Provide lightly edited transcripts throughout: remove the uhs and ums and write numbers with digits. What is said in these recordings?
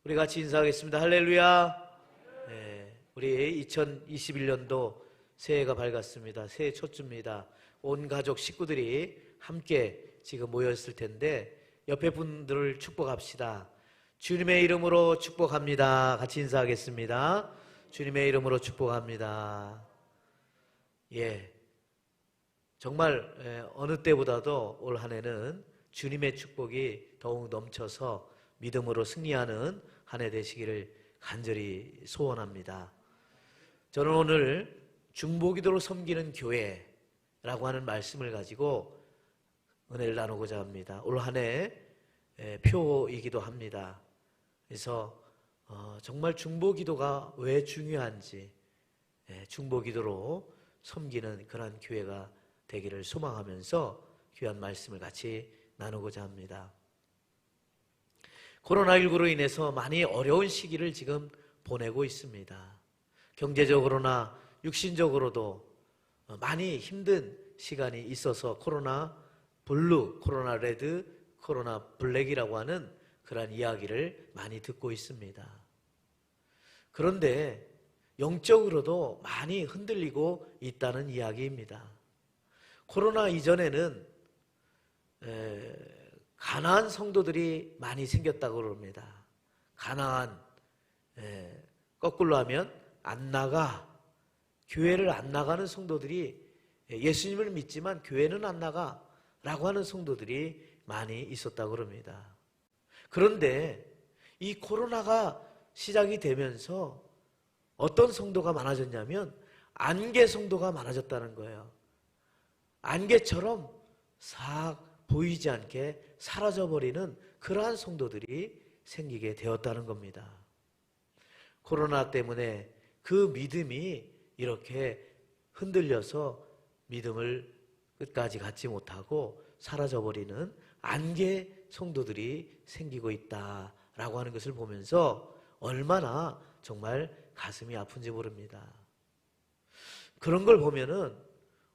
우리 같이 인사하겠습니다. 할렐루야. 네, 우리 2021년도 새해가 밝았습니다. 새해 첫 주입니다. 온 가족 식구들이 함께 지금 모였을 텐데 옆에 분들을 축복합시다. 주님의 이름으로 축복합니다. 같이 인사하겠습니다. 주님의 이름으로 축복합니다. 예, 정말 어느 때보다도 올 한 해는 주님의 축복이 더욱 넘쳐서 믿음으로 승리하는 한 해 되시기를 간절히 소원합니다. 저는 오늘 중보기도로 섬기는 교회라고 하는 말씀을 가지고 은혜를 나누고자 합니다. 올 한 해 표이기도 합니다. 그래서 정말 중보기도가 왜 중요한지, 중보기도로 섬기는 그런 교회가 되기를 소망하면서 귀한 말씀을 같이 나누고자 합니다. 코로나19로 인해서 많이 어려운 시기를 지금 보내고 있습니다. 경제적으로나 육신적으로도 많이 힘든 시간이 있어서 코로나 블루, 코로나 레드, 코로나 블랙이라고 하는 그런 이야기를 많이 듣고 있습니다. 그런데 영적으로도 많이 흔들리고 있다는 이야기입니다. 코로나 이전에는 가난한 성도들이 많이 생겼다고 그럽니다. 가난한, 거꾸로 하면 안 나가, 교회를 안 나가는 성도들이, 예수님을 믿지만 교회는 안 나가 라고 하는 성도들이 많이 있었다고 그럽니다. 그런데 이 코로나가 시작이 되면서 어떤 성도가 많아졌냐면 안개 성도가 많아졌다는 거예요. 안개처럼 싹 보이지 않게 사라져버리는 그러한 성도들이 생기게 되었다는 겁니다. 코로나 때문에 그 믿음이 이렇게 흔들려서 믿음을 끝까지 갖지 못하고 사라져버리는 안개 성도들이 생기고 있다라고 하는 것을 보면서 얼마나 정말 가슴이 아픈지 모릅니다. 그런 걸 보면은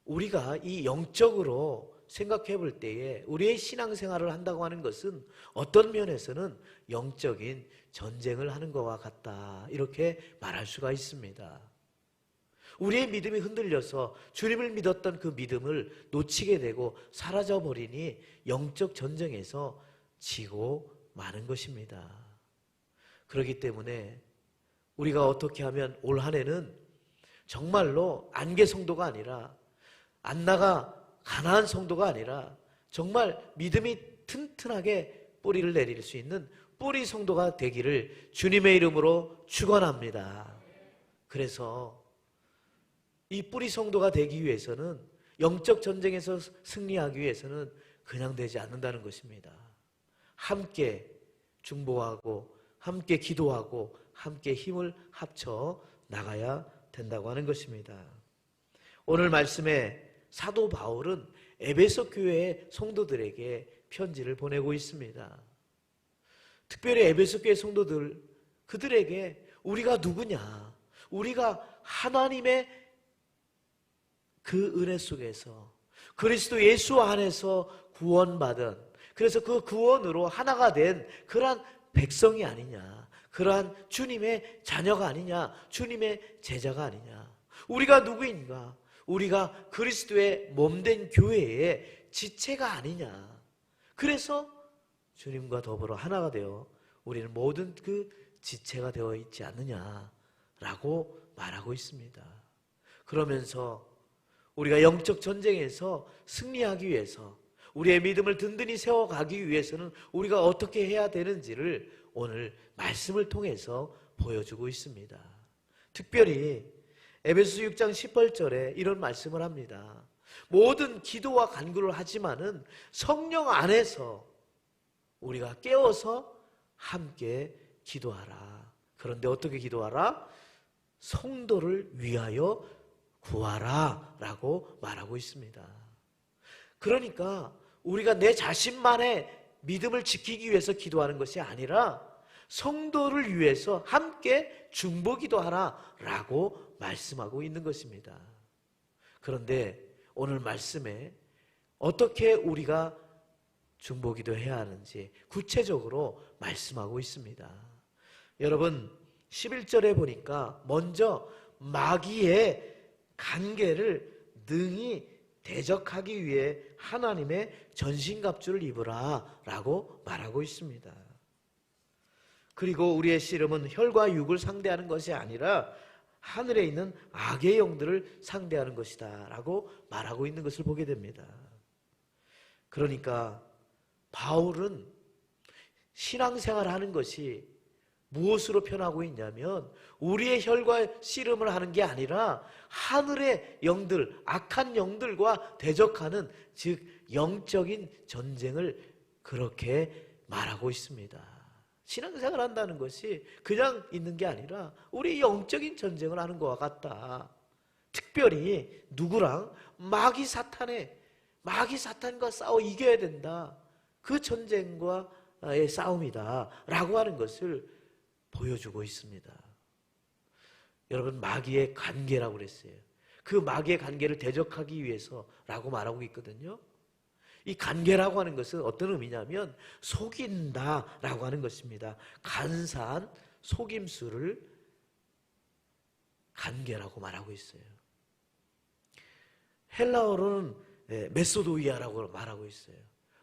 우리가 이 영적으로 생각해 볼 때에 우리의 신앙생활을 한다고 하는 것은 어떤 면에서는 영적인 전쟁을 하는 것과 같다, 이렇게 말할 수가 있습니다. 우리의 믿음이 흔들려서 주님을 믿었던 그 믿음을 놓치게 되고 사라져버리니 영적 전쟁에서 지고 마는 것입니다. 그렇기 때문에 우리가 어떻게 하면 올 한 해는 정말로 안개 성도가 아니라 안나가 가난한 성도가 아니라 정말 믿음이 튼튼하게 뿌리를 내릴 수 있는 뿌리 성도가 되기를 주님의 이름으로 축원합니다. 그래서 이 뿌리 성도가 되기 위해서는, 영적 전쟁에서 승리하기 위해서는 그냥 되지 않는다는 것입니다. 함께 중보하고 함께 기도하고 함께 힘을 합쳐 나가야 된다고 하는 것입니다. 오늘 말씀에 사도 바울은 에베소 교회의 성도들에게 편지를 보내고 있습니다. 특별히 에베소 교회 성도들, 그들에게 우리가 누구냐, 우리가 하나님의 그 은혜 속에서 그리스도 예수 안에서 구원받은, 그래서 그 구원으로 하나가 된 그러한 백성이 아니냐, 그러한 주님의 자녀가 아니냐, 주님의 제자가 아니냐. 우리가 누구인가? 우리가 그리스도의 몸된 교회의 지체가 아니냐. 그래서 주님과 더불어 하나가 되어 우리는 모든 그 지체가 되어 있지 않느냐라고 말하고 있습니다. 그러면서 우리가 영적 전쟁에서 승리하기 위해서, 우리의 믿음을 든든히 세워가기 위해서는 우리가 어떻게 해야 되는지를 오늘 말씀을 통해서 보여주고 있습니다. 특별히 에베소 6장 18절에 이런 말씀을 합니다. 모든 기도와 간구를 하지만은 성령 안에서 우리가 깨어서 함께 기도하라. 그런데 어떻게 기도하라? 성도를 위하여 구하라 라고 말하고 있습니다. 그러니까 우리가 내 자신만의 믿음을 지키기 위해서 기도하는 것이 아니라 성도를 위해서 함께 중보기도하라 라고 말씀하고 있는 것입니다. 그런데 오늘 말씀에 어떻게 우리가 중보기도해야 하는지 구체적으로 말씀하고 있습니다. 여러분 11절에 보니까 먼저 마귀의 관계를 능히 대적하기 위해 하나님의 전신갑주를 입으라 라고 말하고 있습니다. 그리고 우리의 씨름은 혈과 육을 상대하는 것이 아니라 하늘에 있는 악의 영들을 상대하는 것이다 라고 말하고 있는 것을 보게 됩니다. 그러니까 바울은 신앙생활을 하는 것이 무엇으로 표현하고 있냐면 우리의 혈과 씨름을 하는 게 아니라 하늘의 영들, 악한 영들과 대적하는 즉 영적인 전쟁을 그렇게 말하고 있습니다. 신앙생활 한다는 것이 그냥 있는 게 아니라 우리 영적인 전쟁을 하는 것과 같다. 특별히 누구랑? 마귀 사탄과 싸워 이겨야 된다. 그 전쟁과의 싸움이다 라고 하는 것을 보여주고 있습니다. 여러분 마귀의 관계라고 그랬어요. 그 마귀의 관계를 대적하기 위해서라고 말하고 있거든요. 이 관계라고 하는 것은 어떤 의미냐면 속인다라고 하는 것입니다. 간사한 속임수를 관계라고 말하고 있어요. 헬라어로는 메소도이아라고 말하고 있어요.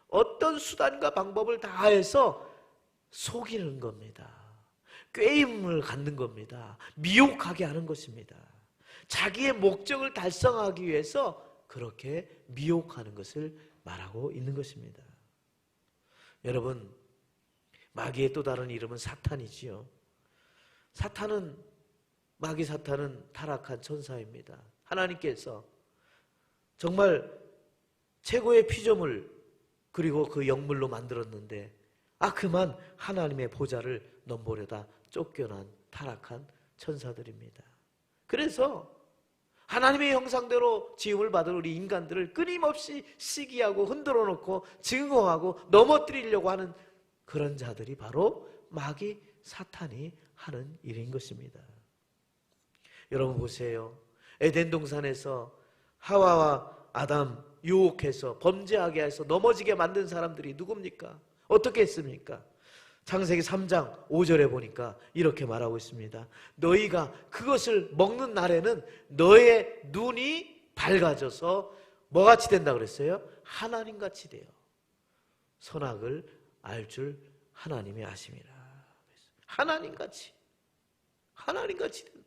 어떤 수단과 방법을 다해서 속이는 겁니다. 꾀임을 갖는 겁니다. 미혹하게 하는 것입니다. 자기의 목적을 달성하기 위해서 그렇게 미혹하는 것을 말하고 있는 것입니다. 여러분, 마귀의 또 다른 이름은 사탄이지요. 마귀 사탄은 타락한 천사입니다. 하나님께서 정말 최고의 피조물 그리고 그 영물로 만들었는데 그만 하나님의 보좌를 넘보려다 쫓겨난 타락한 천사들입니다. 그래서 하나님의 형상대로 지음을 받은 우리 인간들을 끊임없이 시기하고 흔들어 놓고 증오하고 넘어뜨리려고 하는 그런 자들이 바로 마귀 사탄이 하는 일인 것입니다. 여러분 보세요. 에덴 동산에서 하와와 아담 유혹해서 범죄하게 해서 넘어지게 만든 사람들이 누굽니까? 어떻게 했습니까? 창세기 3장 5절에 보니까 이렇게 말하고 있습니다. 너희가 그것을 먹는 날에는 너의 눈이 밝아져서 뭐같이 된다 그랬어요? 하나님같이 돼요. 선악을 알 줄 하나님이 아심이라. 하나님같이 된다.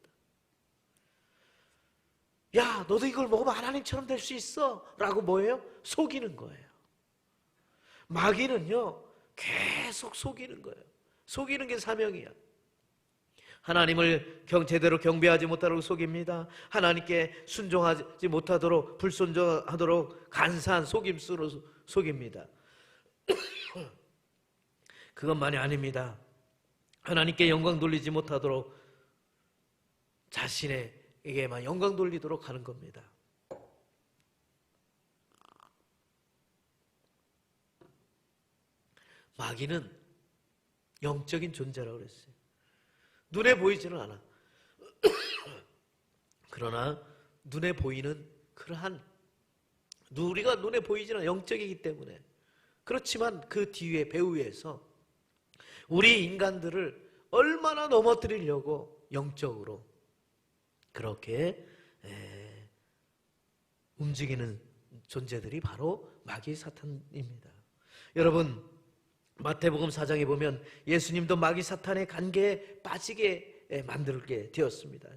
야, 너도 이걸 먹으면 하나님처럼 될 수 있어 라고 뭐예요? 속이는 거예요. 마귀는요 계속 속이는 거예요. 속이는 게 사명이야. 하나님을 제대로 경배하지 못하도록 속입니다. 하나님께 순종하지 못하도록 불순종하도록 간사한 속임수로 속입니다. 그것만이 아닙니다. 하나님께 영광 돌리지 못하도록 자신에게만 영광 돌리도록 하는 겁니다. 마귀는 영적인 존재라고 그랬어요. 눈에 보이지는 않아. 그러나 눈에 보이는 그러한 우리가 눈에 보이지는 않아. 영적이기 때문에. 그렇지만 그 뒤에 배후에서 우리 인간들을 얼마나 넘어뜨리려고 영적으로 그렇게 움직이는 존재들이 바로 마귀 사탄입니다. 여러분 마태복음 4장에 보면 예수님도 마귀 사탄의 관계에 빠지게 만들게 되었습니다.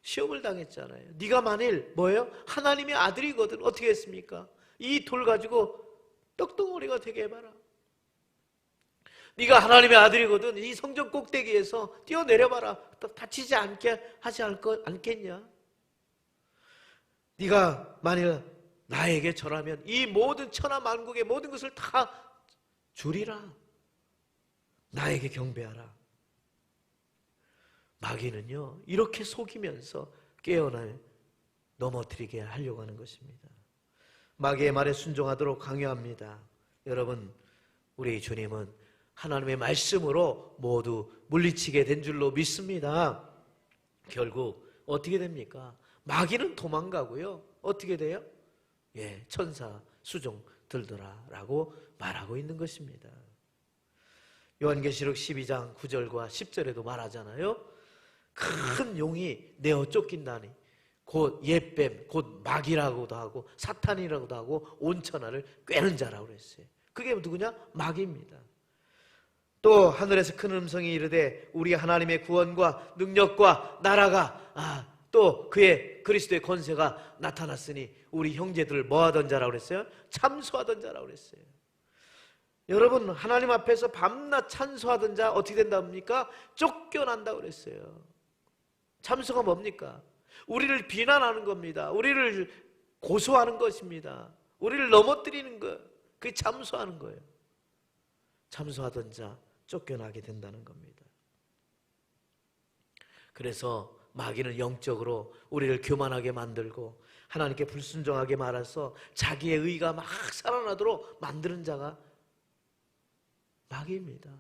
시험을 당했잖아요. 네가 만일 뭐예요? 하나님의 아들이거든 어떻게 했습니까? 이 돌 가지고 떡덩어리가 되게 해봐라. 네가 하나님의 아들이거든 이 성전 꼭대기에서 뛰어내려봐라. 다치지 않게 하지 않겠냐? 네가 만일 나에게 절하면 이 모든 천하 만국의 모든 것을 다 주리라. 나에게 경배하라. 마귀는요 이렇게 속이면서 깨어나 넘어뜨리게 하려고 하는 것입니다. 마귀의 말에 순종하도록 강요합니다. 여러분 우리 주님은 하나님의 말씀으로 모두 물리치게 된 줄로 믿습니다. 결국 어떻게 됩니까? 마귀는 도망가고요 어떻게 돼요? 천사 수종 들더라 라고 말하고 있는 것입니다. 요한계시록 12장 9절과 10절에도 말하잖아요. 큰 용이 내어 쫓긴다니 곧 옛뱀, 곧 마귀라고도 하고 사탄이라고도 하고 온천하를 꿰는 자라고 그랬어요. 그게 누구냐? 마귀입니다. 또 하늘에서 큰 음성이 이르되 우리 하나님의 구원과 능력과 나라가 또 그의 그리스도의 권세가 나타났으니 우리 형제들을 뭐하던 자라고 그랬어요? 참소하던 자라고 그랬어요. 여러분, 하나님 앞에서 밤낮 찬소하던 자 어떻게 된답니까? 쫓겨난다고 그랬어요. 참소가 뭡니까? 우리를 비난하는 겁니다. 우리를 고소하는 것입니다. 우리를 넘어뜨리는 거, 그게 참소하는 거예요. 참소하던 자 쫓겨나게 된다는 겁니다. 그래서 마귀는 영적으로 우리를 교만하게 만들고 하나님께 불순종하게 말해서 자기의 의가 막 살아나도록 만드는 자가 마귀입니다.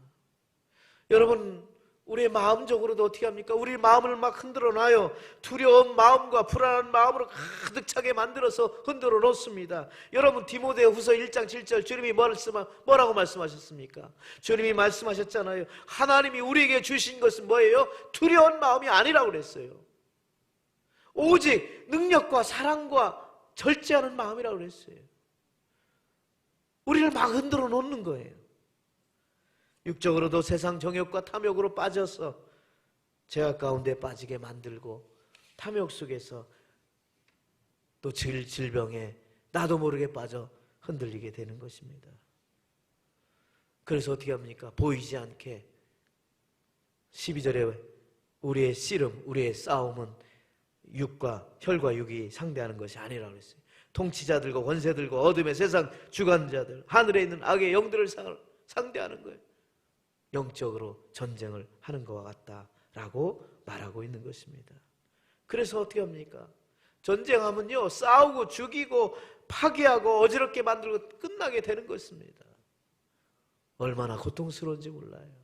여러분, 우리의 마음적으로도 어떻게 합니까? 우리 마음을 막 흔들어 놔요. 두려운 마음과 불안한 마음으로 가득 차게 만들어서 흔들어 놓습니다. 여러분, 디모데후서 1장 7절 주님이 뭐라고 말씀하셨습니까? 주님이 말씀하셨잖아요. 하나님이 우리에게 주신 것은 뭐예요? 두려운 마음이 아니라고 그랬어요. 오직 능력과 사랑과 절제하는 마음이라고 그랬어요. 우리를 막 흔들어 놓는 거예요. 육적으로도 세상 정욕과 탐욕으로 빠져서 죄악 가운데 빠지게 만들고 탐욕 속에서 또 질병에 나도 모르게 빠져 흔들리게 되는 것입니다. 그래서 어떻게 합니까? 보이지 않게 12절에 우리의 씨름, 우리의 싸움은 혈과 육이 상대하는 것이 아니라고 했어요. 통치자들과 권세들과 어둠의 세상 주관자들, 하늘에 있는 악의 영들을 상대하는 거예요. 영적으로 전쟁을 하는 것과 같다라고 말하고 있는 것입니다. 그래서 어떻게 합니까? 전쟁하면요, 싸우고 죽이고 파괴하고 어지럽게 만들고 끝나게 되는 것입니다. 얼마나 고통스러운지 몰라요.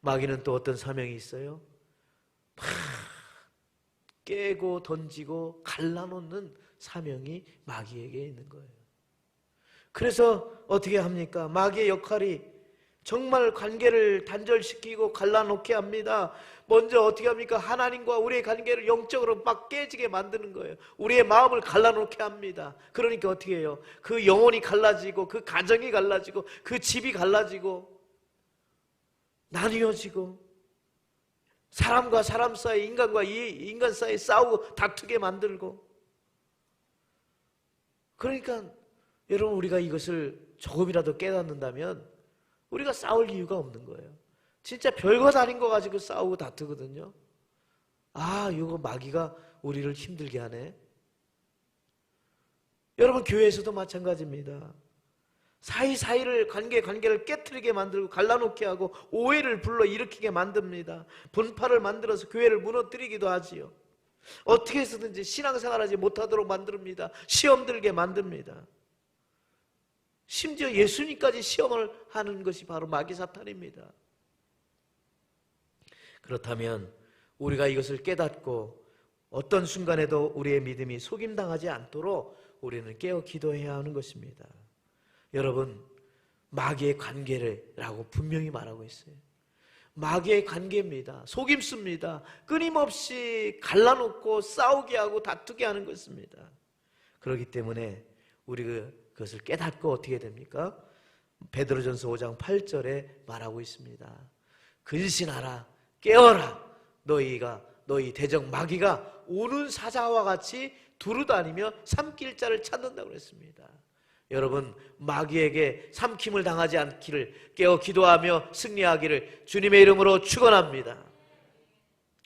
마귀는 또 어떤 사명이 있어요? 막 깨고 던지고 갈라놓는 사명이 마귀에게 있는 거예요. 그래서 어떻게 합니까? 마귀의 역할이 정말 관계를 단절시키고 갈라놓게 합니다. 먼저 어떻게 합니까? 하나님과 우리의 관계를 영적으로 막 깨지게 만드는 거예요. 우리의 마음을 갈라놓게 합니다. 그러니까 어떻게 해요? 그 영혼이 갈라지고 그 가정이 갈라지고 그 집이 갈라지고 나뉘어지고 사람과 사람 사이, 인간과 인간 사이 싸우고 다투게 만들고. 그러니까 여러분, 우리가 이것을 조금이라도 깨닫는다면 우리가 싸울 이유가 없는 거예요. 진짜 별것 아닌 거 가지고 싸우고 다투거든요. 이거 마귀가 우리를 힘들게 하네. 여러분, 교회에서도 마찬가지입니다. 사이사이를 관계를 깨트리게 만들고 갈라놓게 하고 오해를 불러일으키게 만듭니다. 분파를 만들어서 교회를 무너뜨리기도 하지요. 어떻게 해서든지 신앙생활하지 못하도록 만듭니다. 시험 들게 만듭니다. 심지어 예수님까지 시험을 하는 것이 바로 마귀 사탄입니다. 그렇다면 우리가 이것을 깨닫고 어떤 순간에도 우리의 믿음이 속임당하지 않도록 우리는 깨어 기도해야 하는 것입니다. 여러분, 마귀의 관계라고 분명히 말하고 있어요. 마귀의 관계입니다. 속임수입니다. 끊임없이 갈라놓고 싸우게 하고 다투게 하는 것입니다. 그렇기 때문에 우리가 그것을 깨닫고 어떻게 됩니까? 베드로전서 5장 8절에 말하고 있습니다. 근신하라, 깨어라. 너희 대적 마귀가 오는 사자와 같이 두루다니며 삼킬 자를 찾는다고 그랬습니다. 여러분, 마귀에게 삼킴을 당하지 않기를 깨어 기도하며 승리하기를 주님의 이름으로 축원합니다.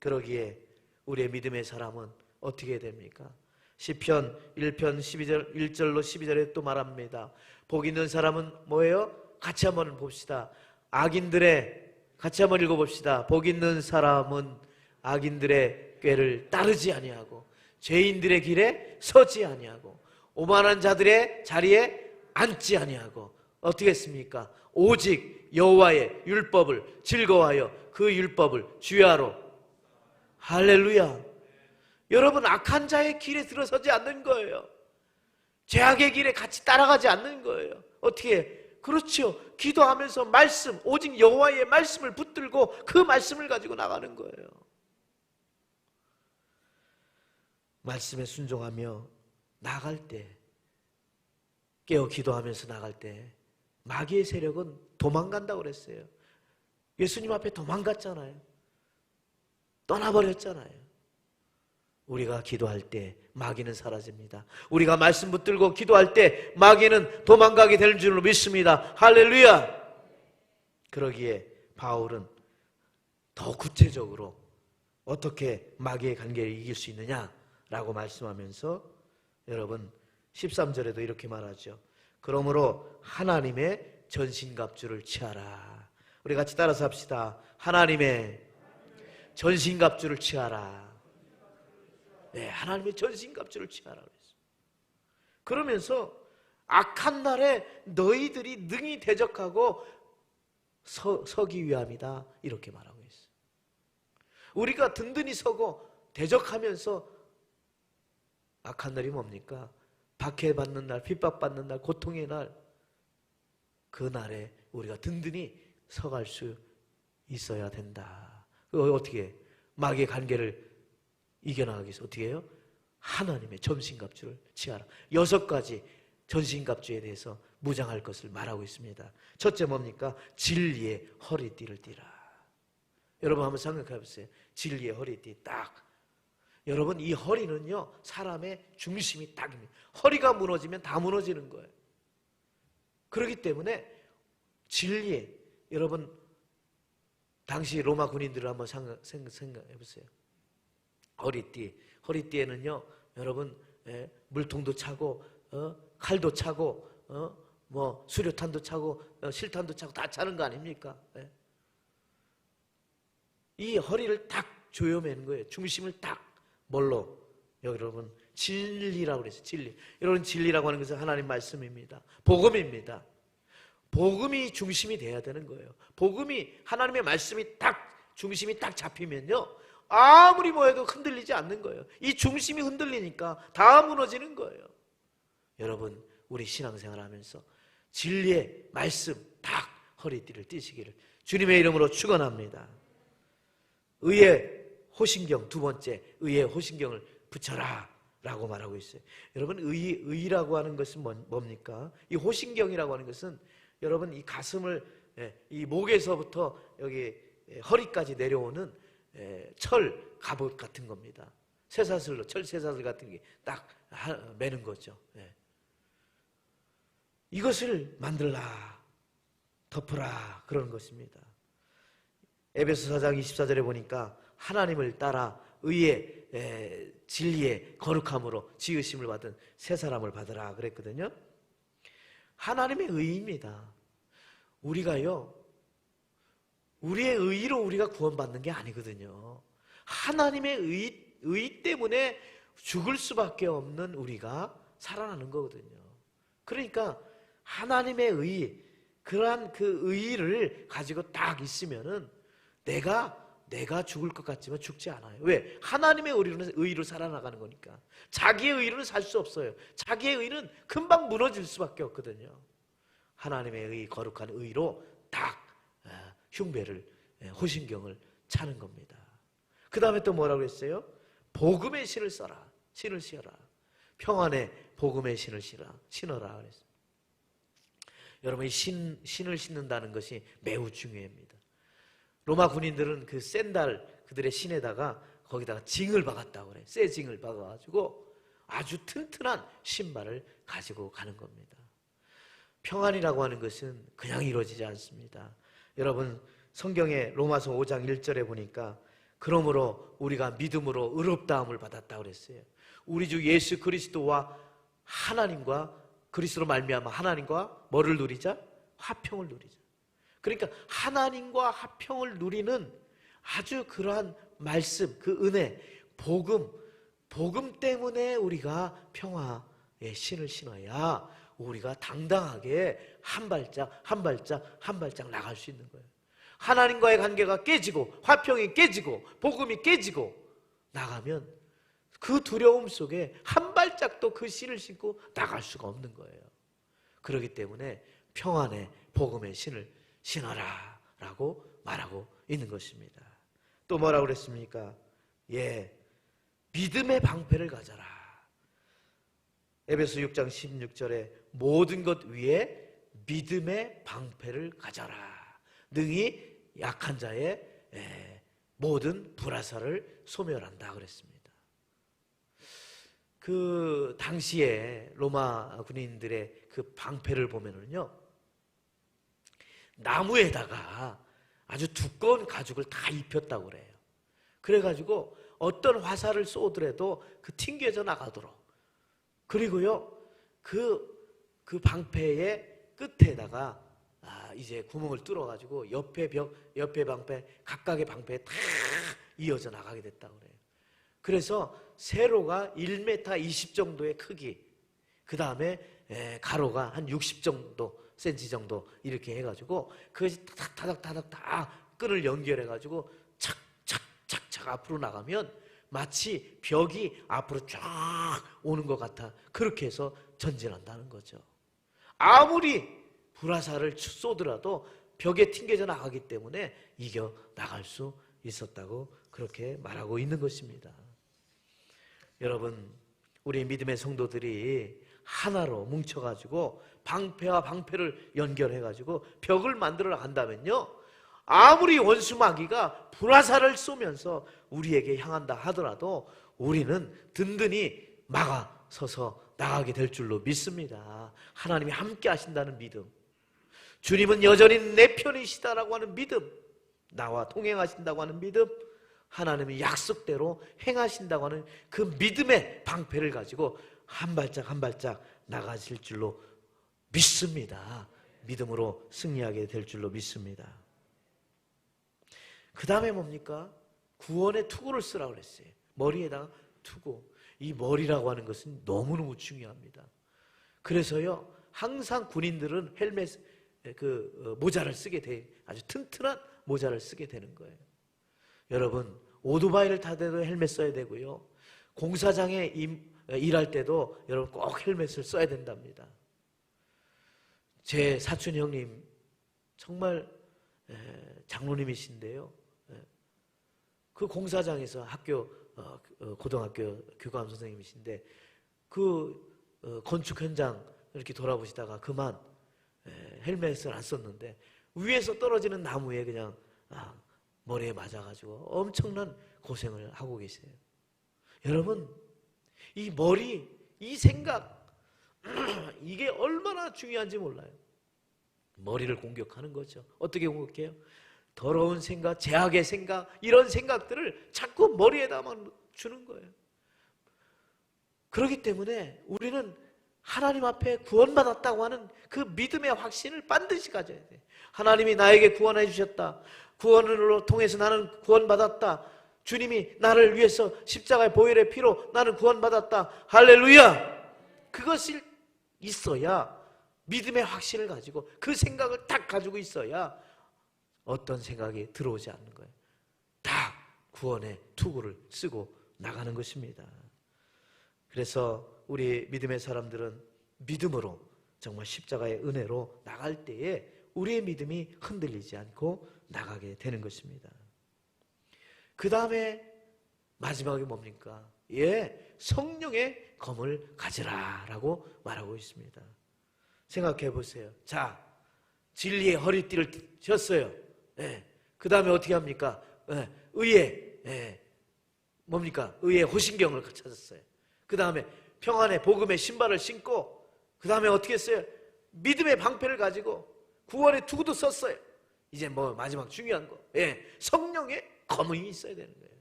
그러기에 우리의 믿음의 사람은 어떻게 됩니까? 시편 1편 1절로 12절에 또 말합니다. 복 있는 사람은 뭐예요? 같이 한번 봅시다. 같이 한번 읽어봅시다. 복 있는 사람은 악인들의 꾀를 따르지 아니하고 죄인들의 길에 서지 아니하고 오만한 자들의 자리에 앉지 아니하고 어떻게 했습니까? 오직 여호와의 율법을 즐거워하여 그 율법을 주야로. 할렐루야. 여러분, 악한 자의 길에 들어서지 않는 거예요. 죄악의 길에 같이 따라가지 않는 거예요. 어떻게? 그렇죠. 기도하면서 말씀, 오직 여호와의 말씀을 붙들고 그 말씀을 가지고 나가는 거예요. 말씀에 순종하며 나갈 때, 깨어 기도하면서 나갈 때 마귀의 세력은 도망간다고 그랬어요. 예수님 앞에 도망갔잖아요. 떠나버렸잖아요. 우리가 기도할 때 마귀는 사라집니다. 우리가 말씀 붙들고 기도할 때 마귀는 도망가게 될 줄로 믿습니다. 할렐루야! 그러기에 바울은 더 구체적으로 어떻게 마귀의 관계를 이길 수 있느냐라고 말씀하면서 여러분 13절에도 이렇게 말하죠. 그러므로 하나님의 전신갑주를 취하라. 우리 같이 따라서 합시다. 하나님의 전신갑주를 취하라. 네, 하나님의 전신갑주를 취하라 그랬어요. 그러면서 악한 날에 너희들이 능히 대적하고 서기 위함이다 이렇게 말하고 있어요. 우리가 든든히 서고 대적하면서 악한 날이 뭡니까? 박해받는 날, 핍박받는 날, 고통의 날, 그 날에 우리가 든든히 서갈 수 있어야 된다. 어떻게 마귀의 관계를 이겨나가기 위해서 어떻게 해요? 하나님의 전신갑주를 취하라. 6가지 전신갑주에 대해서 무장할 것을 말하고 있습니다. 첫째 뭡니까? 진리의 허리띠를 띠라. 여러분 한번 생각해 보세요. 진리의 허리띠 딱. 여러분 이 허리는요 사람의 중심이 딱입니다. 허리가 무너지면 다 무너지는 거예요. 그렇기 때문에 진리에 여러분 당시 로마 군인들을 한번 생각해 보세요. 허리띠에는요 여러분 물통도 차고 칼도 차고 뭐 수류탄도 차고 실탄도 차고 다 차는 거 아닙니까? 이 허리를 딱 조여매는 거예요. 중심을 딱 뭘로? 여러분 진리라고 그랬어요. 진리. 여러분 진리라고 하는 것은 하나님 말씀입니다. 복음입니다. 복음이 중심이 돼야 되는 거예요. 복음이 하나님의 말씀이 딱 중심이 딱 잡히면요 아무리 뭐해도 흔들리지 않는 거예요. 이 중심이 흔들리니까 다 무너지는 거예요. 여러분 우리 신앙생활 하면서 진리의 말씀 딱 허리띠를 띠시기를 주님의 이름으로 축원합니다. 의의 호신경 두 번째 의의 호신경을 붙여라 라고 말하고 있어요. 여러분 의라고 하는 것은 뭡니까? 이 호신경이라고 하는 것은 여러분 이 가슴을 이 목에서부터 여기 허리까지 내려오는 철 갑옷 같은 겁니다. 쇠사슬로 철 쇠사슬 같은 게 딱 매는 거죠. 이것을 만들라 덮으라 그러는 것입니다. 에베소 4장 24절에 보니까 하나님을 따라 의의 진리의 거룩함으로 지으심을 받은 새 사람을 받으라 그랬거든요. 하나님의 의입니다. 우리가요 우리의 의로 우리가 구원받는 게 아니거든요. 하나님의 의 때문에 죽을 수밖에 없는 우리가 살아나는 거거든요. 그러니까 하나님의 의, 그러한 그 의를 가지고 딱 있으면은 내가 죽을 것 같지만 죽지 않아요. 왜? 하나님의 의로 살아나가는 거니까. 자기의 의로는 살 수 없어요. 자기의 의는 금방 무너질 수밖에 없거든요. 하나님의 의, 거룩한 의로 딱 흉배를 호신경을 차는 겁니다. 그 다음에 또 뭐라고 했어요? 복음의 신을 써라. 신을 신어라. 평안의 복음의 신을 신어라 그랬습니다. 여러분 이 신을 신는다는 것이 매우 중요합니다. 로마 군인들은 그 샌달 그들의 신에다가 거기다가 징을 박았다고 그래요. 쇠 징을 박아가지고 아주 튼튼한 신발을 가지고 가는 겁니다. 평안이라고 하는 것은 그냥 이루어지지 않습니다. 여러분 성경의 로마서 5장 1절에 보니까 그러므로 우리가 믿음으로 의롭다함을 받았다고 그랬어요. 우리 주 예수 그리스도와 하나님과 그리스도로 말미암아 하나님과 뭐를 누리자? 화평을 누리자. 그러니까 하나님과 화평을 누리는 아주 그러한 말씀, 그 은혜, 복음 때문에 우리가 평화의 신을 신어야 우리가 당당하게 한 발짝 나갈 수 있는 거예요. 하나님과의 관계가 깨지고 화평이 깨지고 복음이 깨지고 나가면 그 두려움 속에 한 발짝도 그 신을 신고 나갈 수가 없는 거예요. 그렇기 때문에 평안의 복음의 신을 신어라 라고 말하고 있는 것입니다. 또 뭐라고 그랬습니까? 믿음의 방패를 가져라. 에베소 6장 16절에 모든 것 위에 믿음의 방패를 가져라. 능히 약한 자의 모든 불화살을 소멸한다 그랬습니다. 그 당시에 로마 군인들의 그 방패를 보면은요, 나무에다가 아주 두꺼운 가죽을 다 입혔다고 그래요. 그래가지고 어떤 화살을 쏘더라도 그 튕겨져 나가도록, 그리고요 그 방패의 끝에다가 이제 구멍을 뚫어가지고 옆에 방패, 각각의 방패에 다 이어져 나가게 됐다고 그래요. 그래서 세로가 1m 20 정도의 크기, 그 다음에 가로가 한 60 정도 센치 정도 이렇게 해가지고 그것이 타닥타닥 다 끈을 연결해가지고 착착착착 앞으로 나가면 마치 벽이 앞으로 쫙 오는 것 같아. 그렇게 해서 전진한다는 거죠. 아무리 불화살을 쏘더라도 벽에 튕겨져 나가기 때문에 이겨 나갈 수 있었다고 그렇게 말하고 있는 것입니다. 여러분, 우리 믿음의 성도들이 하나로 뭉쳐가지고 방패와 방패를 연결해가지고 벽을 만들어 나간다면요, 아무리 원수 마귀가 불화살을 쏘면서 우리에게 향한다 하더라도 우리는 든든히 막아서서 나가게 될 줄로 믿습니다. 하나님이 함께 하신다는 믿음, 주님은 여전히 내 편이시다라고 하는 믿음, 나와 동행하신다고 하는 믿음, 하나님이 약속대로 행하신다고 하는 그 믿음의 방패를 가지고 한 발짝 한 발짝 나가실 줄로 믿습니다. 믿음으로 승리하게 될 줄로 믿습니다. 그 다음에 뭡니까? 구원의 투구를 쓰라고 그랬어요. 머리에다가 투구. 이 머리라고 하는 것은 너무너무 중요합니다. 그래서요, 항상 군인들은 헬멧, 모자를 쓰게 돼, 아주 튼튼한 모자를 쓰게 되는 거예요. 여러분, 오토바이를 타더라도 헬멧 써야 되고요, 공사장에 일할 때도 여러분 꼭 헬멧을 써야 된답니다. 제 사촌 형님 정말 장로님이신데요, 그 공사장에서 학교 고등학교 교감 선생님이신데 그 건축 현장 이렇게 돌아보시다가 그만 헬멧을 안 썼는데 위에서 떨어지는 나무에 그냥 머리에 맞아가지고 엄청난 고생을 하고 계세요. 여러분, 이 머리, 이 생각, 이게 얼마나 중요한지 몰라요. 머리를 공격하는 거죠. 어떻게 공격해요? 더러운 생각, 죄악의 생각, 이런 생각들을 자꾸 머리에다만 주는 거예요. 그렇기 때문에 우리는 하나님 앞에 구원받았다고 하는 그 믿음의 확신을 반드시 가져야 돼. 하나님이 나에게 구원해 주셨다, 구원으로 통해서 나는 구원받았다, 주님이 나를 위해서 십자가의 보혈의 피로 나는 구원받았다, 할렐루야. 그것이 있어야, 믿음의 확신을 가지고 그 생각을 딱 가지고 있어야 어떤 생각이 들어오지 않는 거예요. 다 구원의 투구를 쓰고 나가는 것입니다. 그래서 우리 믿음의 사람들은 믿음으로, 정말 십자가의 은혜로 나갈 때에 우리의 믿음이 흔들리지 않고 나가게 되는 것입니다. 그 다음에 마지막에 뭡니까? 성령의 검을 가지라 라고 말하고 있습니다. 생각해 보세요. 자, 진리의 허리띠를 쳤어요. 그 다음에 어떻게 합니까? 의의 뭡니까? 의의 호신경을 찾았어요. 그 다음에 평안의 복음의 신발을 신고, 그 다음에 어떻게 했어요? 믿음의 방패를 가지고 구원의 투구도 썼어요. 이제 마지막 중요한 거, 성령의 검이 있어야 되는 거예요.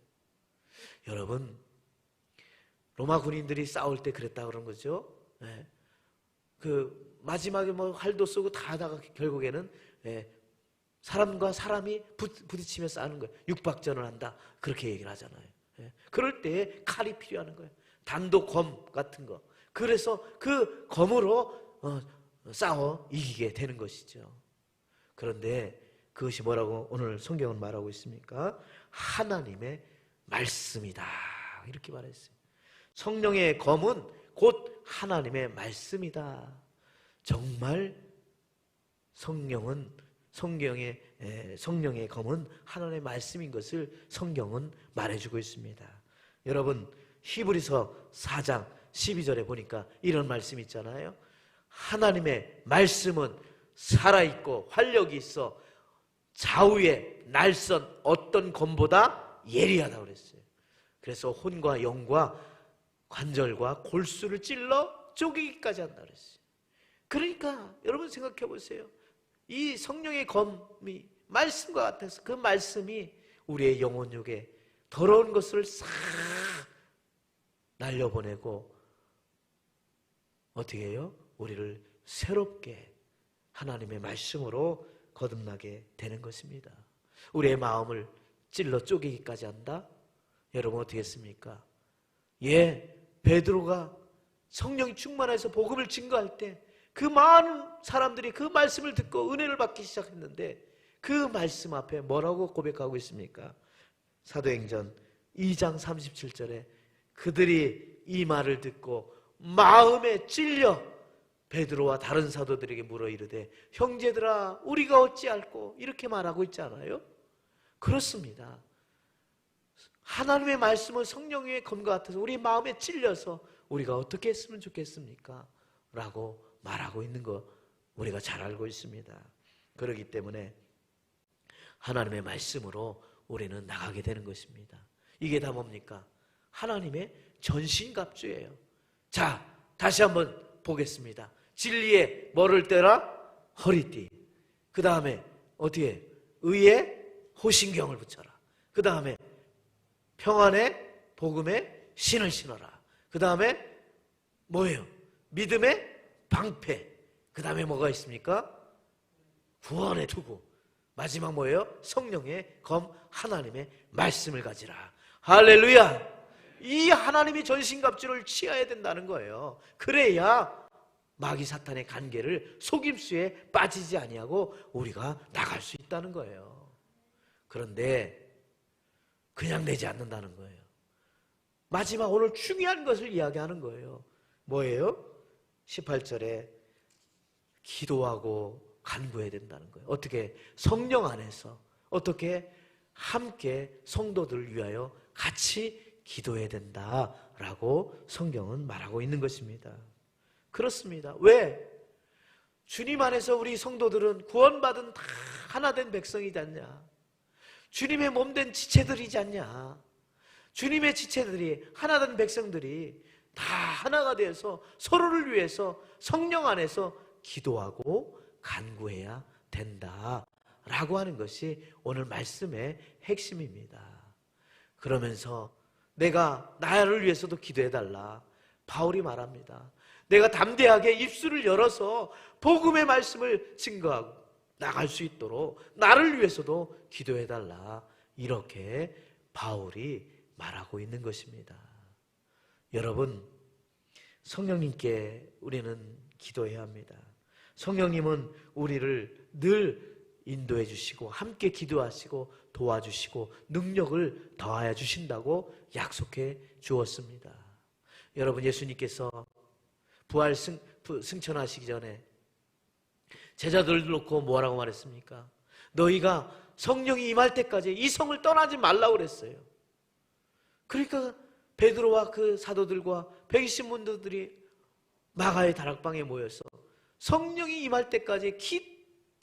여러분, 로마 군인들이 싸울 때 그랬다 그런 거죠. 그 마지막에 활도 쏘고 다 하다가 결국에는 사람과 사람이 부딪히며 싸우는 거예요. 육박전을 한다, 그렇게 얘기를 하잖아요. 그럴 때 칼이 필요한 거예요. 단도 검 같은 거. 그래서 그 검으로 싸워 이기게 되는 것이죠. 그런데 그것이 뭐라고 오늘 성경은 말하고 있습니까? 하나님의 말씀이다, 이렇게 말했어요. 성령의 검은 곧 하나님의 말씀이다. 정말 성령의 검은 하나님의 말씀인 것을 성경은 말해주고 있습니다. 여러분, 히브리서 4장 12절에 보니까 이런 말씀이 있잖아요. 하나님의 말씀은 살아있고 활력이 있어 좌우의 날선 어떤 검보다 예리하다고 그랬어요. 그래서 혼과 영과 관절과 골수를 찔러 쪼개기까지 한다 그랬어요. 그러니까 여러분 생각해 보세요. 이 성령의 검이 말씀과 같아서 그 말씀이 우리의 영혼육에 더러운 것을 싹 날려보내고 어떻게 해요? 우리를 새롭게 하나님의 말씀으로 거듭나게 되는 것입니다. 우리의 마음을 찔러 쪼개기까지 한다? 여러분 어떻게 했습니까? 베드로가 성령이 충만해서 복음을 증거할 때 그 많은 사람들이 그 말씀을 듣고 은혜를 받기 시작했는데 그 말씀 앞에 뭐라고 고백하고 있습니까? 사도행전 2장 37절에 그들이 이 말을 듣고 마음에 찔려 베드로와 다른 사도들에게 물어 이르되 형제들아 우리가 어찌할꼬 이렇게 말하고 있잖아요. 그렇습니다. 하나님의 말씀은 성령의 검과 같아서 우리 마음에 찔려서 우리가 어떻게 했으면 좋겠습니까? 라고 말하고 있는 거 우리가 잘 알고 있습니다. 그렇기 때문에 하나님의 말씀으로 우리는 나가게 되는 것입니다. 이게 다 뭡니까? 하나님의 전신갑주예요. 자, 다시 한번 보겠습니다. 진리에 뭐를 떼라? 허리띠. 그 다음에 어떻게? 의에 호신경을 붙여라. 그 다음에 평안의 복음의 신을 신어라. 그 다음에 뭐예요? 믿음의 방패. 그 다음에 뭐가 있습니까? 구원의 투구. 마지막 뭐예요? 성령의 검 하나님의 말씀을 가지라. 할렐루야. 이 하나님의 전신갑주를 취해야 된다는 거예요. 그래야 마귀 사탄의 관계를 속임수에 빠지지 아니하고 우리가 나갈 수 있다는 거예요. 그런데 그냥 되지 않는다는 거예요. 마지막 오늘 중요한 것을 이야기하는 거예요. 뭐예요? 18절에 기도하고 간구해야 된다는 거예요. 어떻게? 성령 안에서 어떻게? 함께 성도들을 위하여 같이 기도해야 된다라고 성경은 말하고 있는 것입니다. 그렇습니다. 왜? 주님 안에서 우리 성도들은 구원받은 다 하나된 백성이지 않냐? 주님의 몸된 지체들이지 않냐? 주님의 지체들이 하나된 백성들이 다 하나가 되어서 서로를 위해서 성령 안에서 기도하고 간구해야 된다라고 하는 것이 오늘 말씀의 핵심입니다. 그러면서 내가 나를 위해서도 기도해달라. 바울이 말합니다. 내가 담대하게 입술을 열어서 복음의 말씀을 증거하고 나갈 수 있도록 나를 위해서도 기도해달라. 이렇게 바울이 말하고 있는 것입니다. 여러분, 성령님께 우리는 기도해야 합니다. 성령님은 우리를 늘 인도해 주시고 함께 기도하시고 도와주시고 능력을 더하여 주신다고 약속해 주었습니다. 여러분, 예수님께서 부활 승천하시기 전에 제자들을 놓고 뭐라고 말했습니까? 너희가 성령이 임할 때까지 이 성을 떠나지 말라고 그랬어요. 그러니까 베드로와 그 사도들과 120문도들이 마가의 다락방에 모여서 성령이 임할 때까지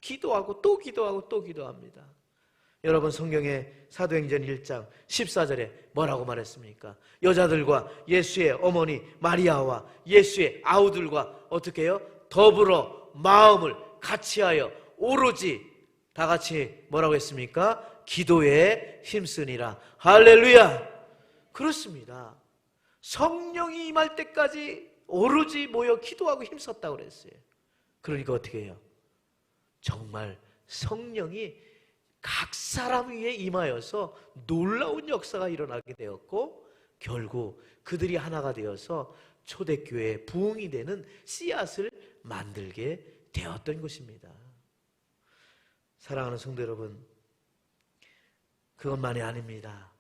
기도하고 또 기도하고 또 기도합니다. 여러분, 성경의 사도행전 1장 14절에 뭐라고 말했습니까? 여자들과 예수의 어머니 마리아와 예수의 아우들과 어떻게 해요? 더불어 마음을 같이하여 오로지 다 같이 뭐라고 했습니까? 기도에 힘쓰니라. 할렐루야. 그렇습니다. 성령이 임할 때까지 오로지 모여 기도하고 힘썼다고 그랬어요. 그러니까 어떻게 해요? 정말 성령이 각 사람 위에 임하여서 놀라운 역사가 일어나게 되었고 결국 그들이 하나가 되어서 초대교회의 부흥이 되는 씨앗을 만들게 되었던 것입니다. 사랑하는 성도 여러분, 그것만이 아닙니다.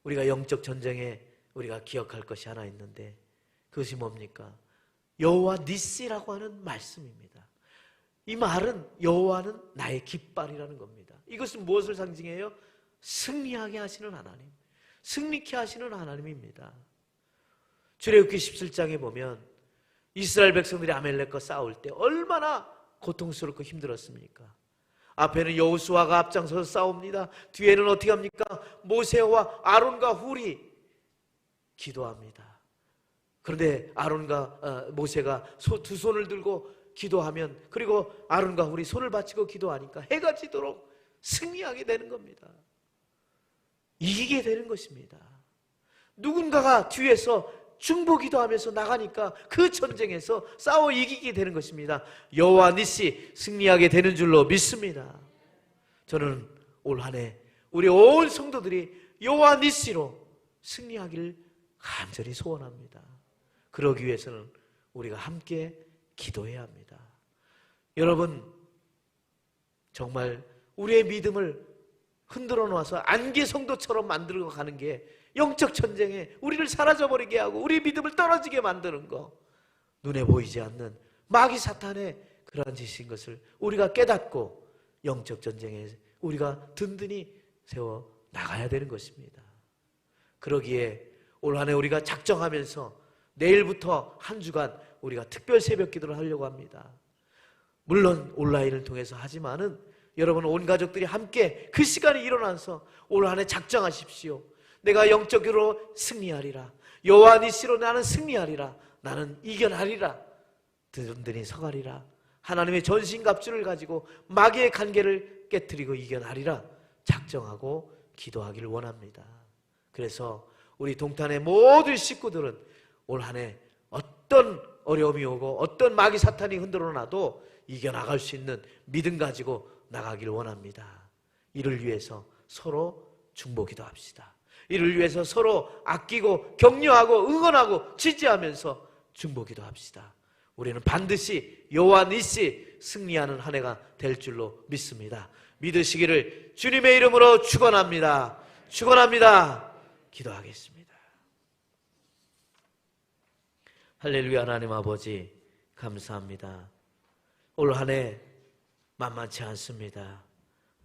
우리가 영적 전쟁에 우리가 기억할 것이 하나 있는데 그것이 뭡니까? 여호와 니시라고 하는 말씀입니다. 이 말은 여호와는 나의 깃발이라는 겁니다. 이것은 무엇을 상징해요? 승리하게 하시는 하나님, 승리케 하시는 하나님입니다. 출애굽기 17장에 보면 이스라엘 백성들이 아말렉과 싸울 때 얼마나 고통스럽고 힘들었습니까? 앞에는 여호수아가 앞장서서 싸웁니다. 뒤에는 어떻게 합니까? 모세와 아론과 훌이 기도합니다. 그런데 아론과 모세가 두 손을 들고 기도하면, 그리고 아론과 훌이 손을 받치고 기도하니까 해가 지도록 승리하게 되는 겁니다. 이기게 되는 것입니다. 누군가가 뒤에서 중보기도 하면서 나가니까 그 전쟁에서 싸워 이기게 되는 것입니다. 여호와 니시 승리하게 되는 줄로 믿습니다. 저는 올 한 해 우리 온 성도들이 여호와 니시로 승리하기를 간절히 소원합니다. 그러기 위해서는 우리가 함께 기도해야 합니다. 여러분, 정말 우리의 믿음을 흔들어 놓아서 안개 성도처럼 만들어 가는 게 영적 전쟁에 우리를 사라져버리게 하고 우리 믿음을 떨어지게 만드는 거, 눈에 보이지 않는 마귀 사탄의 그러한 짓인 것을 우리가 깨닫고 영적 전쟁에 우리가 든든히 세워 나가야 되는 것입니다. 그러기에 올 한 해 우리가 작정하면서 내일부터 한 주간 우리가 특별 새벽 기도를 하려고 합니다. 물론 온라인을 통해서 하지만은 여러분 온 가족들이 함께 그 시간에 일어나서 올 한 해 작정하십시오. 내가 영적으로 승리하리라. 여호와 니시로 나는 승리하리라. 나는 이겨나리라. 든든히 서가리라. 하나님의 전신갑주를 가지고 마귀의 간계를 깨뜨리고 이겨나리라. 작정하고 기도하기를 원합니다. 그래서 우리 동탄의 모든 식구들은 올 한 해 어떤 어려움이 오고 어떤 마귀 사탄이 흔들어 놔도 이겨나갈 수 있는 믿음 가지고 나가기를 원합니다. 이를 위해서 서로 중보기도 합시다. 이를 위해서 서로 아끼고 격려하고 응원하고 지지하면서 중보기도 합시다. 우리는 반드시 여호와 니시 승리하는 한 해가 될 줄로 믿습니다. 믿으시기를 주님의 이름으로 축원합니다. 축원합니다. 기도하겠습니다. 할렐루야. 하나님 아버지 감사합니다. 올 한 해 만만치 않습니다.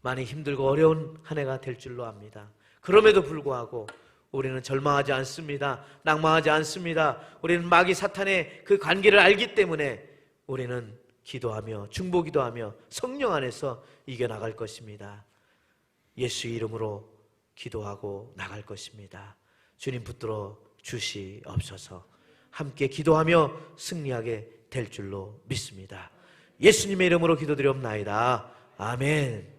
많이 힘들고 어려운 한 해가 될 줄로 압니다. 그럼에도 불구하고 우리는 절망하지 않습니다. 낭망하지 않습니다. 우리는 마귀 사탄의 그 관계를 알기 때문에 우리는 기도하며 중보기도하며 성령 안에서 이겨나갈 것입니다. 예수 이름으로 기도하고 나갈 것입니다. 주님 붙들어 주시옵소서. 함께 기도하며 승리하게 될 줄로 믿습니다. 예수님의 이름으로 기도드리옵나이다. 아멘.